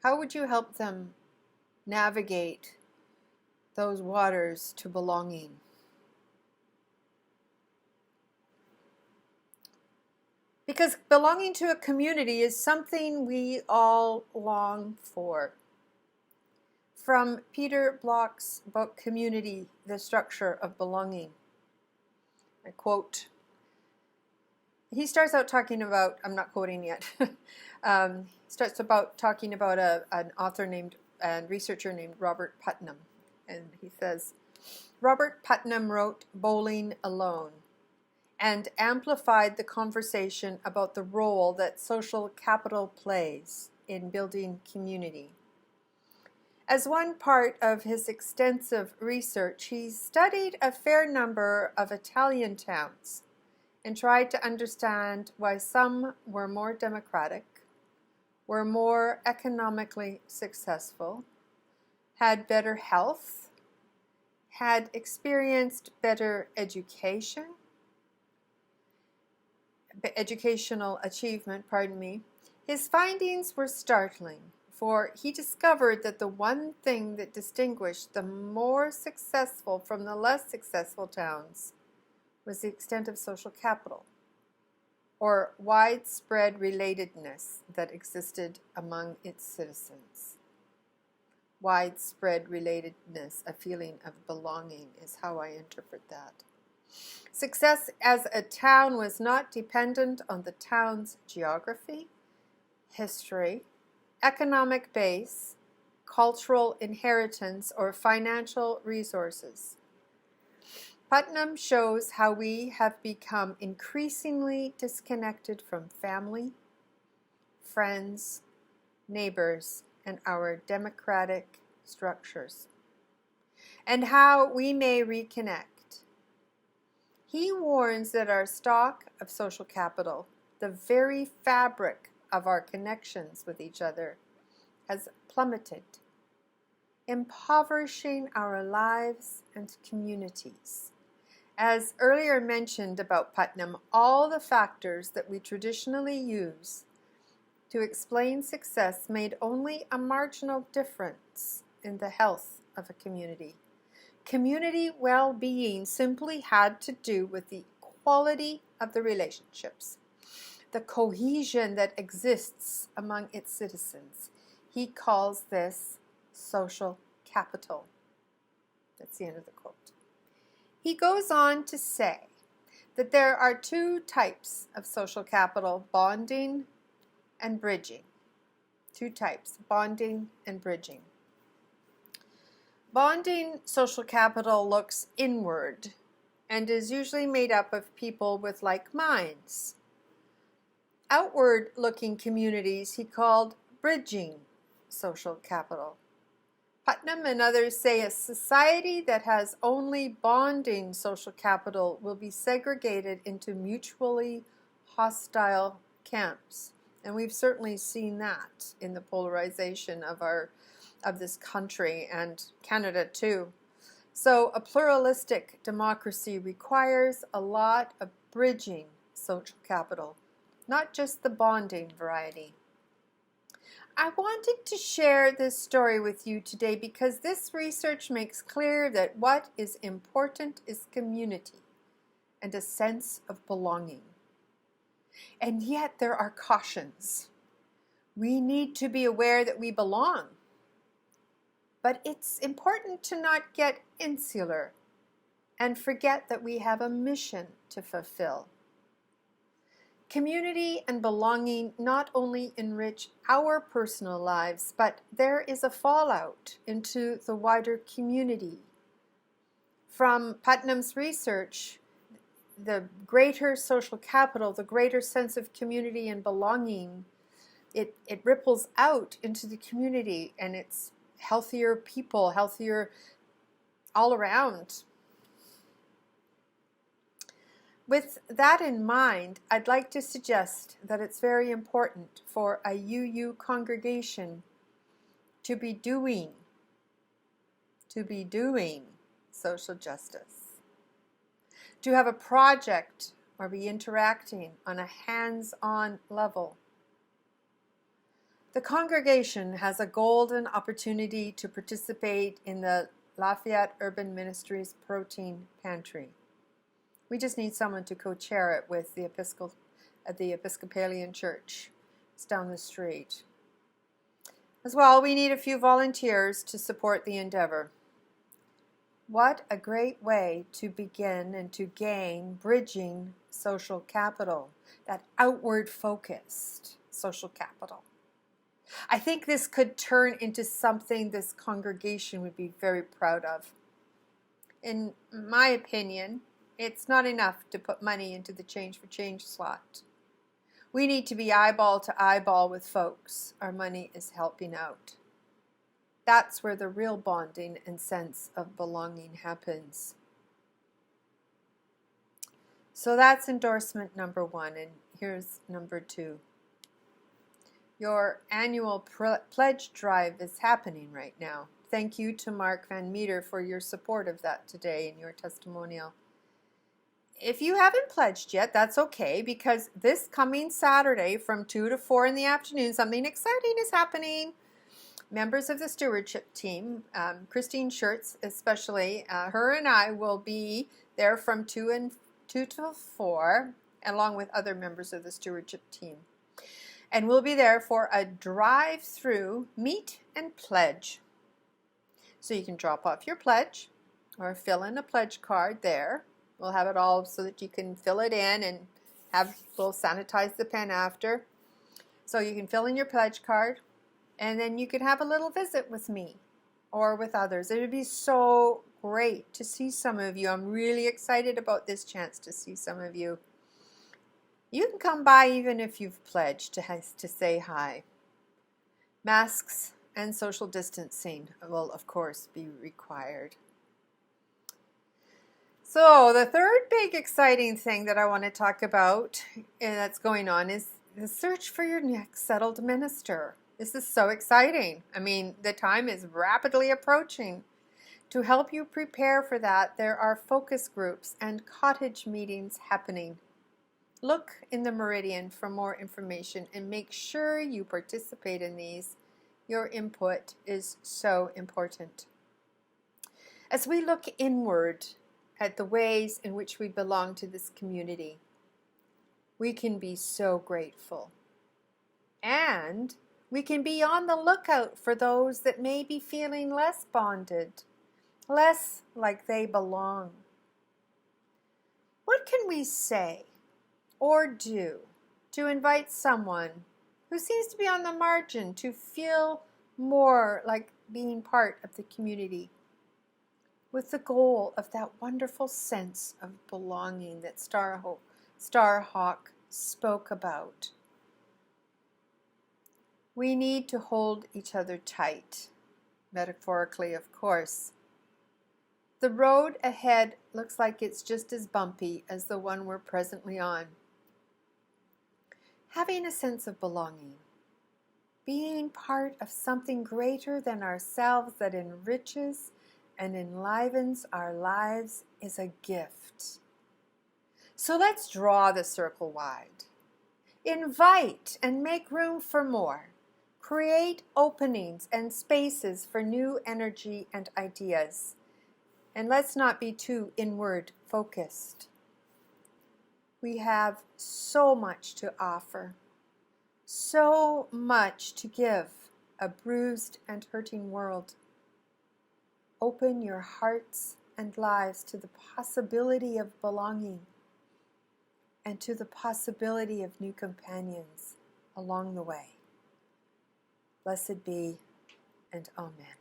How would you help them navigate those waters to belonging? Because belonging to a community is something we all long for. From Peter Block's book, Community, The Structure of Belonging. I quote, he starts out talking about, I'm not quoting yet, starts about talking about an author named and researcher named Robert Putnam. And he says, Robert Putnam wrote Bowling Alone and amplified the conversation about the role that social capital plays in building community. As one part of his extensive research, he studied a fair number of Italian towns and tried to understand why some were more democratic, were more economically successful, had better health, had experienced better educational achievement, His findings were startling, for he discovered that the one thing that distinguished the more successful from the less successful towns was the extent of social capital, or widespread relatedness that existed among its citizens. Widespread relatedness, a feeling of belonging, is how I interpret that. Success as a town was not dependent on the town's geography, history, economic base, cultural inheritance, or financial resources. Putnam shows how we have become increasingly disconnected from family, friends, neighbors, and our democratic structures, and how we may reconnect. He warns that our stock of social capital, the very fabric of our connections with each other, has plummeted, impoverishing our lives and communities. As earlier mentioned about Putnam, all the factors that we traditionally use to explain success made only a marginal difference in the health of a community. Community well-being simply had to do with the quality of the relationships, the cohesion that exists among its citizens. He calls this social capital. That's the end of the quote. He goes on to say that there are two types of social capital, bonding and bridging. Two types, bonding and bridging. Bonding social capital looks inward and is usually made up of people with like minds. Outward-looking communities he called bridging social capital. Putnam and others say a society that has only bonding social capital will be segregated into mutually hostile camps. And we've certainly seen that in the polarization of this country and Canada too. So a pluralistic democracy requires a lot of bridging social capital, not just the bonding variety. I wanted to share this story with you today because this research makes clear that what is important is community and a sense of belonging. And yet there are cautions. We need to be aware that we belong. But it's important to not get insular and forget that we have a mission to fulfill. Community and belonging not only enrich our personal lives, but there is a fallout into the wider community. From Putnam's research, the greater social capital, the greater sense of community and belonging, it ripples out into the community, and it's healthier people, healthier all around. With that in mind, I'd like to suggest that it's very important for a UU congregation to be doing social justice, to have a project or be interacting on a hands-on level. The congregation has a golden opportunity to participate in the Lafayette Urban Ministries Protein Pantry. We just need someone to co-chair it with the Episcopalian Church. It's down the street. As well, we need a few volunteers to support the endeavor. What a great way to begin and to gain bridging social capital, that outward focused social capital. I think this could turn into something this congregation would be very proud of. In my opinion, it's not enough to put money into the Change for Change slot. We need to be eyeball to eyeball with folks our money is helping out. That's where the real bonding and sense of belonging happens. So that's endorsement number 1, and here's number 2. Your annual pledge drive is happening right now. Thank you to Mark Van Meter for your support of that today in your testimonial. If you haven't pledged yet, that's okay, because this coming Saturday from 2 to 4 in the afternoon, something exciting is happening. Members of the stewardship team, Christine Schertz especially, her and I will be there from 2 to 4, along with other members of the stewardship team. And we'll be there for a drive-through meet and pledge. So you can drop off your pledge or fill in a pledge card there. We'll have it all so that you can fill it in, and we'll sanitize the pen after. So you can fill in your pledge card, and then you can have a little visit with me or with others. It would be so great to see some of you. I'm really excited about this chance to see some of you. You can come by even if you've pledged to say hi. Masks and social distancing will, of course, be required. So the third big exciting thing that I want to talk about that's going on is the search for your next settled minister. This is so exciting. I mean, the time is rapidly approaching. To help you prepare for that, there are focus groups and cottage meetings happening. Look in the Meridian for more information and make sure you participate in these. Your input is so important. As we look inward at the ways in which we belong to this community, we can be so grateful. And we can be on the lookout for those that may be feeling less bonded, less like they belong. What can we say or do to invite someone who seems to be on the margin to feel more like being part of the community, with the goal of that wonderful sense of belonging that Starhawk spoke about? We need to hold each other tight, metaphorically, of course. The road ahead looks like it's just as bumpy as the one we're presently on. Having a sense of belonging, being part of something greater than ourselves that enriches and enlivens our lives, is a gift. So let's draw the circle wide. Invite and make room for more. Create openings and spaces for new energy and ideas. And let's not be too inward focused. We have so much to offer, so much to give a bruised and hurting world. Open your hearts and lives to the possibility of belonging and to the possibility of new companions along the way. Blessed be, and amen.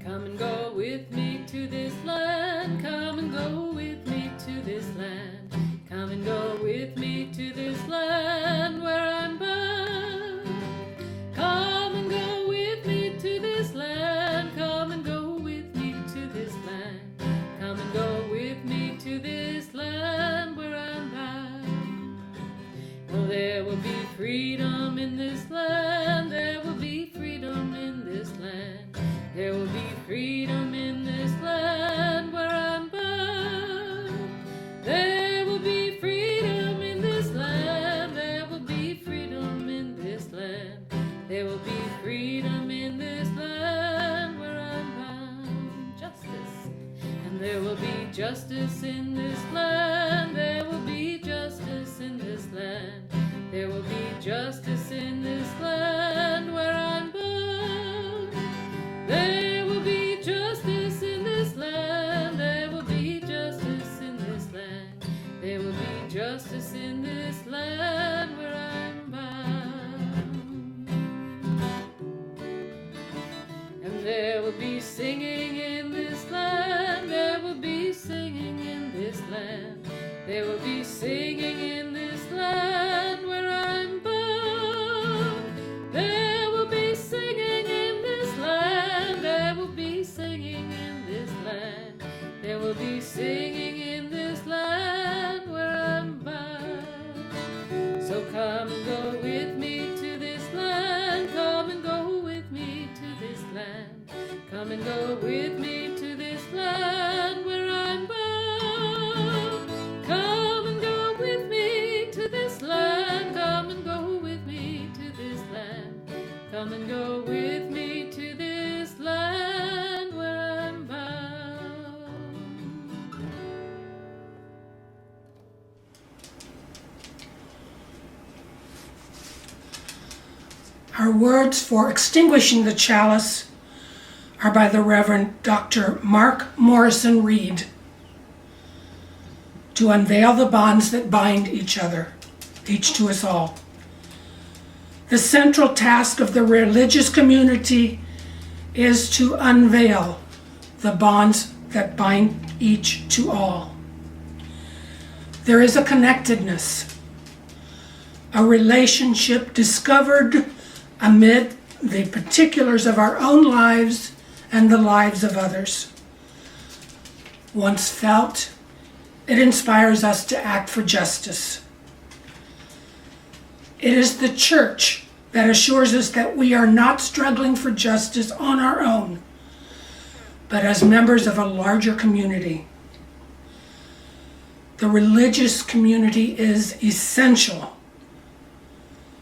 Come and go with me to this land. Come and go with me to this land. Come and go with me to this land where I'm bound. Come and go with me to this land. Come and go with me to this land. Come and go with me to this land where I'm bound. Well, there will be freedom in this land. There will be freedom in this land. There will be freedom in this land where I'm bound. There will be freedom in this land. There will be freedom in this land. There will be freedom in this land where I'm bound. Justice. And there will be justice in this land. There will be justice in this land. There will be justice in this land where I'm bound. There will be justice in this land. There will be justice in this land. There will be justice in this land where I'm bound. And there will be singing in this land. There will be singing in this land. There will be singing in this land where I'm bound. There will be singing in this land. There will be singing in this land. There will be singing in this land where I'm bound. So come and go with me to this land. Come and go with me to this land. Come and go with me to this land where I'm bound. Come and go with me to this land. Come and go with me to this land. Come and go with me to this land where I'm bound. Our words for extinguishing the chalice are by the Reverend Dr. Mark Morrison Reed. To unveil the bonds that bind each other, each to us all. The central task of the religious community is to unveil the bonds that bind each to all. There is a connectedness, a relationship discovered amid the particulars of our own lives and the lives of others. Once felt, it inspires us to act for justice. It is the church that assures us that we are not struggling for justice on our own, but as members of a larger community. The religious community is essential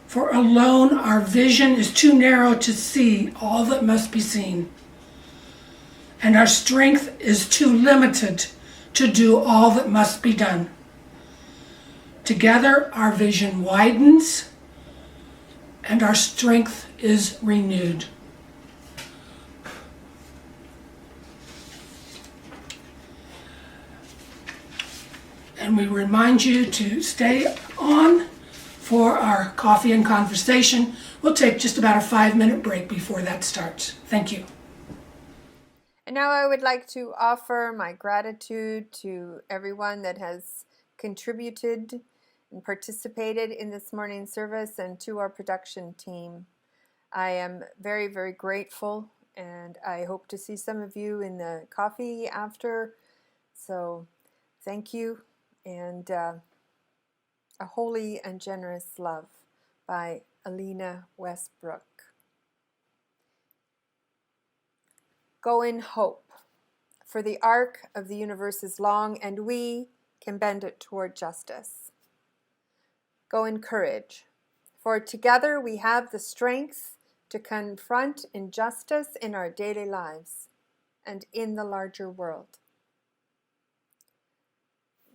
For alone our vision is too narrow to see all that must be seen, and our strength is too limited to do all that must be done. Together our vision widens and our strength is renewed. And we remind you to stay on for our coffee and conversation. We'll take just about a 5-minute break before that starts. Thank you. And now I would like to offer my gratitude to everyone that has contributed and participated in this morning's service, and to our production team. I am very, very grateful, and I hope to see some of you in the coffee after. So thank you, and A Holy and Generous Love by Alina Westbrook. Go in hope, for the arc of the universe is long, and we can bend it toward justice. Go in courage, for together we have the strength to confront injustice in our daily lives and in the larger world.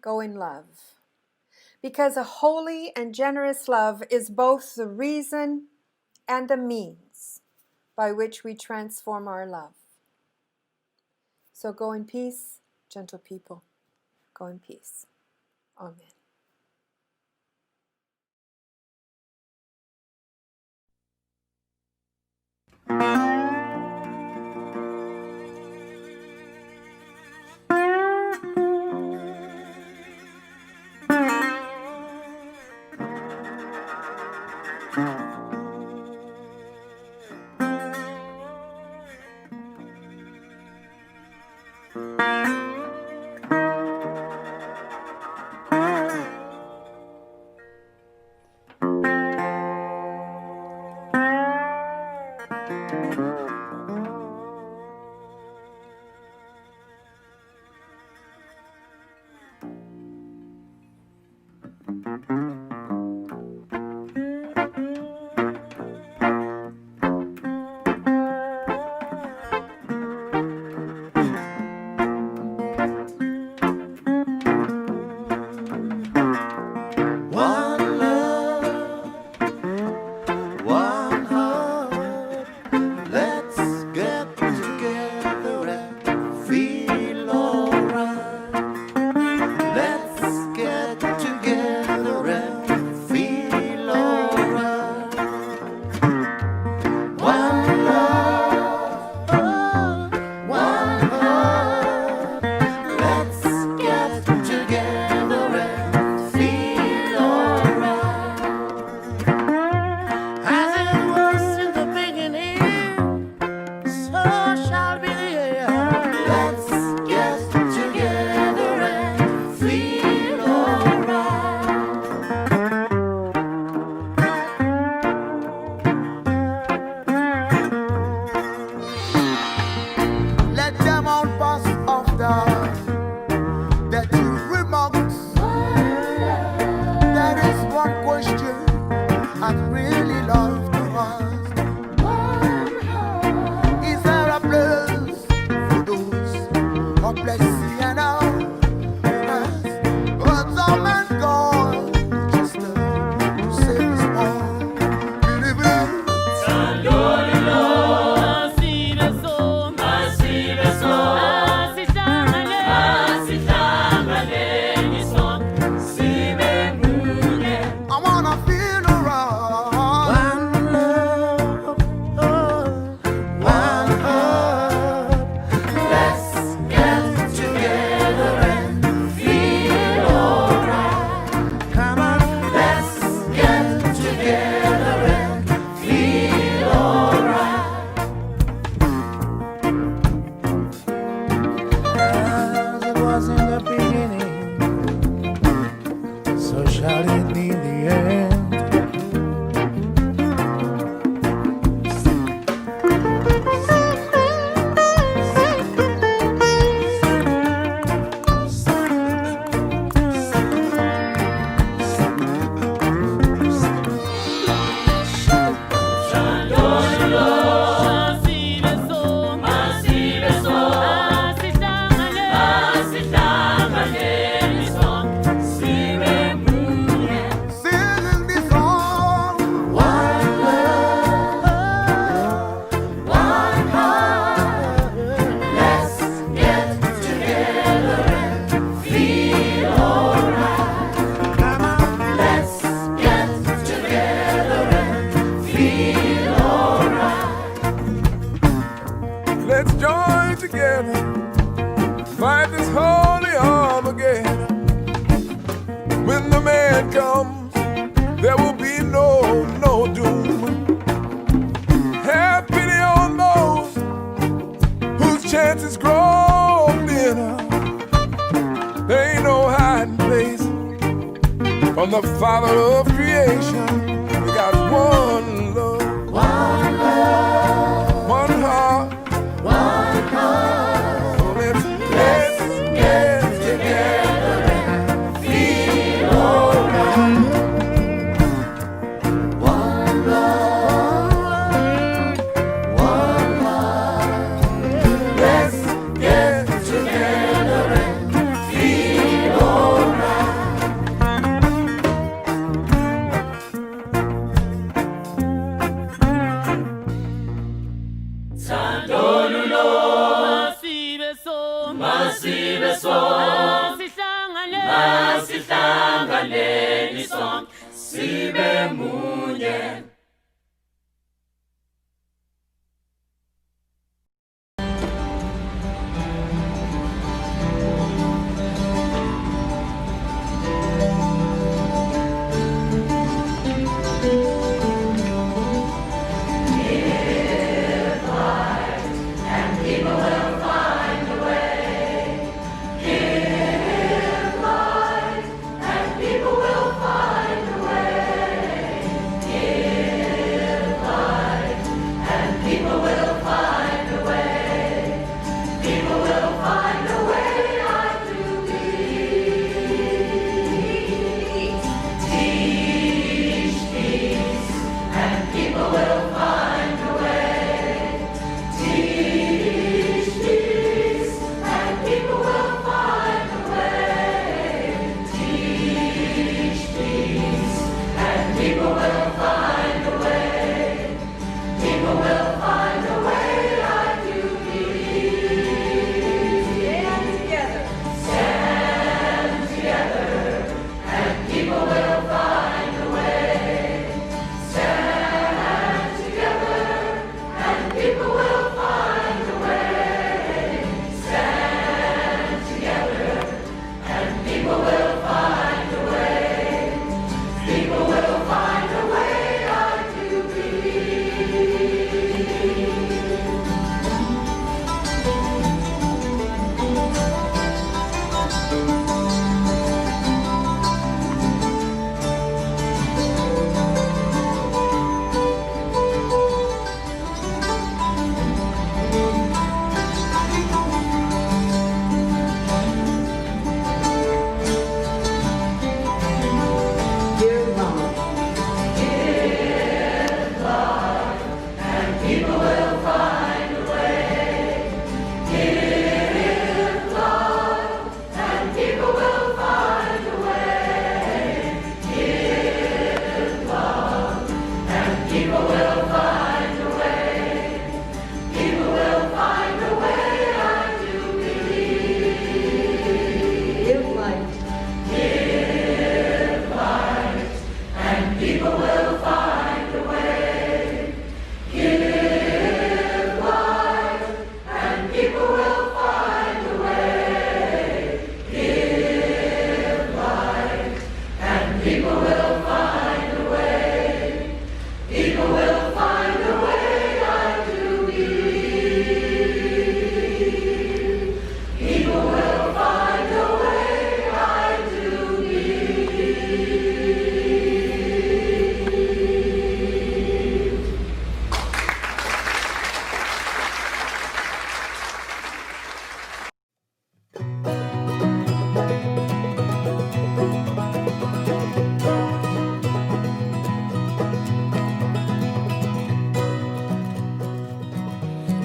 Go in love, because a holy and generous love is both the reason and the means by which we transform our love. So go in peace, gentle people. Go in peace. Amen. One love, one heart. Let's go. feel alright. Let's join together, fight this holy Armageddon. When the man comes, there will be no doom. Have pity on those whose chances grow thinner. There ain't no hiding place from the Father of creation. We got one love, One love, one heart. one heart. So let's get together and feel alright. One love, one heart. Let's get together and feel alright. Masihlanganeni sonke sibe munye.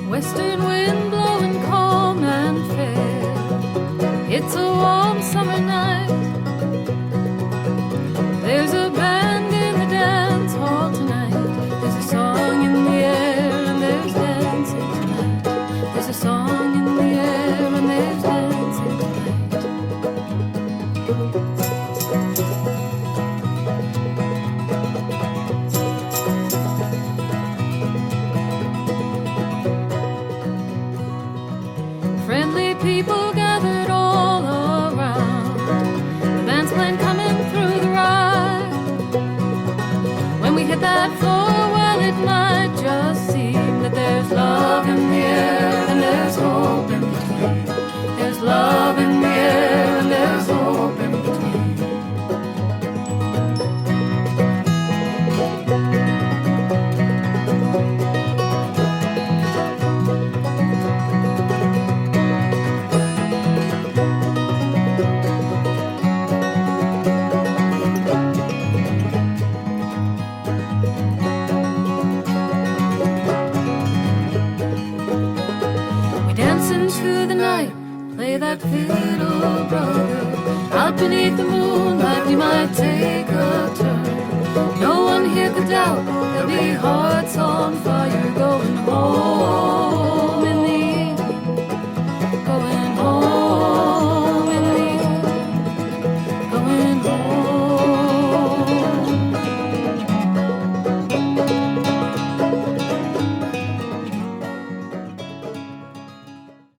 Western wind blowing calm and fair. It's a warm summer night. There's a band in the dance hall tonight. There's a song in the air and there's dancing tonight. There's a song in the air and there's dancing tonight. that fiddle, brother. Out beneath the moonlight we might take a turn. No one here could doubt there'll be hearts on fire.